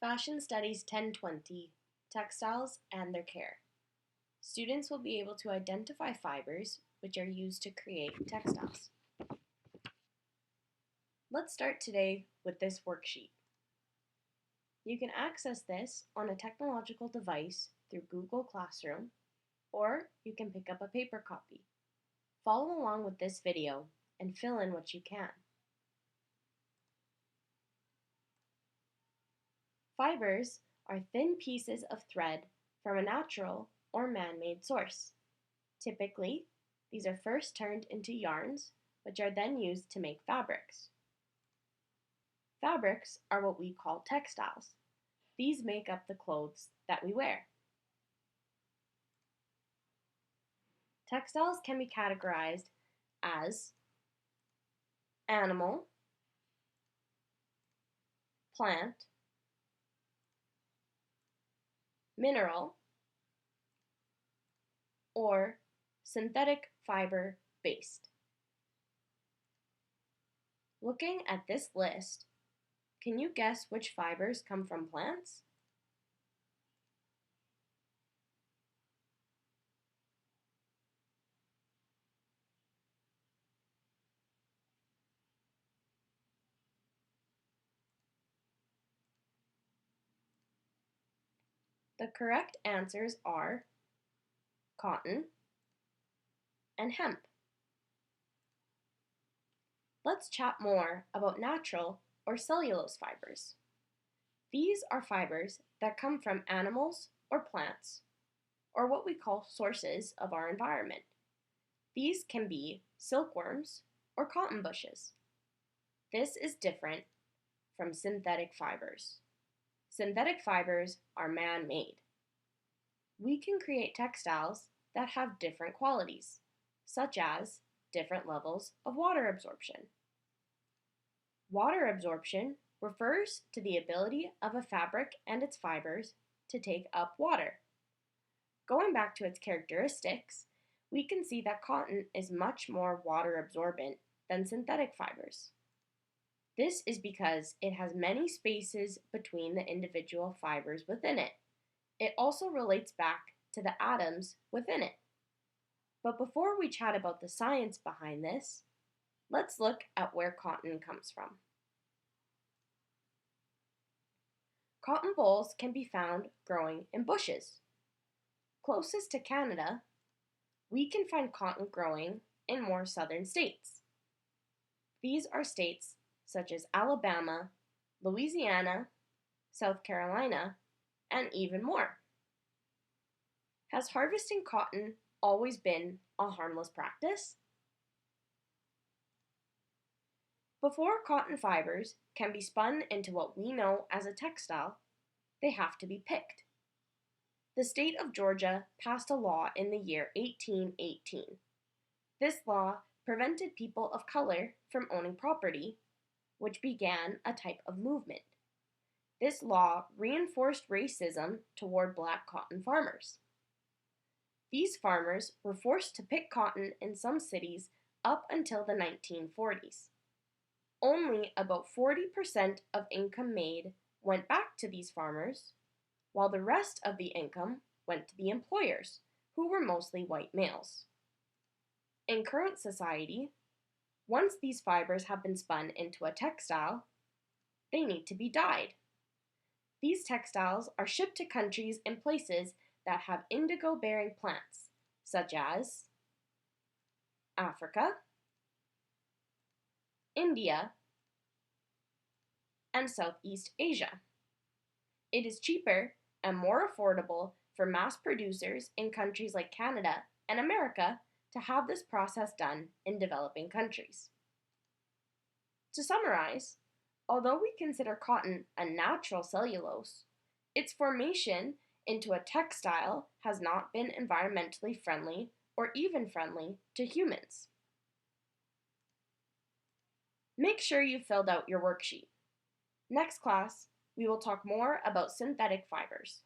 Fashion Studies 1020, Textiles and Their Care. Students will be able to identify fibers which are used to create textiles. Let's start today with this worksheet. You can access this on a technological device through Google Classroom, or you can pick up a paper copy. Follow along with this video and fill in what you can. Fibers are thin pieces of thread from a natural or man-made source. Typically, these are first turned into yarns, which are then used to make fabrics. Fabrics are what we call textiles. These make up the clothes that we wear. Textiles can be categorized as animal, plant, mineral, or synthetic fiber based. Looking at this list, can you guess which fibers come from plants? The correct answers are cotton and hemp. Let's chat more about natural or cellulose fibers. These are fibers that come from animals or plants, or what we call sources of our environment. These can be silkworms or cotton bushes. This is different from synthetic fibers. Synthetic fibers are man-made. We can create textiles that have different qualities, such as different levels of water absorption. Water absorption refers to the ability of a fabric and its fibers to take up water. Going back to its characteristics, we can see that cotton is much more water absorbent than synthetic fibers. This is because it has many spaces between the individual fibers within it. It also relates back to the atoms within it. But before we chat about the science behind this, let's look at where cotton comes from. Cotton bolls can be found growing in bushes. Closest to Canada, we can find cotton growing in more southern states. These are states such as Alabama, Louisiana, South Carolina, and even more. Has harvesting cotton always been a harmless practice? Before cotton fibers can be spun into what we know as a textile, they have to be picked. The state of Georgia passed a law in the year 1818. This law prevented people of color from owning property, which began a type of movement. This law reinforced racism toward black cotton farmers. These farmers were forced to pick cotton in some cities up until the 1940s. Only about 40% of income made went back to these farmers, while the rest of the income went to the employers, who were mostly white males. In current society, once these fibers have been spun into a textile, they need to be dyed. These textiles are shipped to countries and places that have indigo-bearing plants, such as Africa, India, and Southeast Asia. It is cheaper and more affordable for mass producers in countries like Canada and America to have this process done in developing countries. To summarize, although we consider cotton a natural cellulose, its formation into a textile has not been environmentally friendly or even friendly to humans. Make sure you filled out your worksheet. Next class, we will talk more about synthetic fibers.